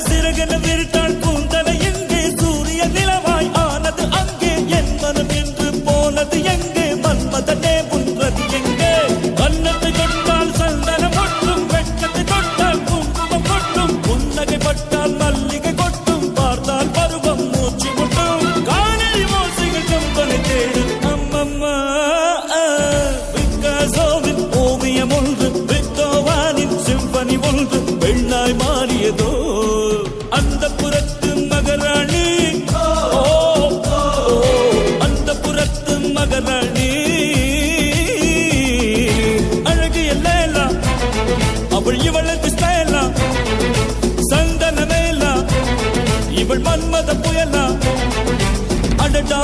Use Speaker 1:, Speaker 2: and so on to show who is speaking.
Speaker 1: சிறகன விரித்தாள் கூந்தலை எங்கே சூரிய நிலவாய் ஆனது அங்கே என் மனம் என்று போனது எங்கே மன்மதனே உன்றது எங்கே கன்னத்தை தொட்டால் சந்தனம் கொட்டும் வெட்கத்தை தொட்டால் குங்குமம் கொட்டும் புன்னகை பட்டால் மல்லிகை கொட்டும் பார்த்தால் பருவம் மூச்சு கொட்டும் காணல் ஓசைகள் கம்பனை தேடும் அம்மம்மா பிக்காசோவின் ஓவியம் ஒன்று பெத்தோவானின் சிம்பனி ஒன்று பெண்ணாய் மாறியதோ அந்த புறத்து மகராணி அந்த புறத்து மகராணி அழகிய லேலா அவள் இவளது ஸ்டைலா சந்தன மேலா இவள் மன்மத புயலா அடடா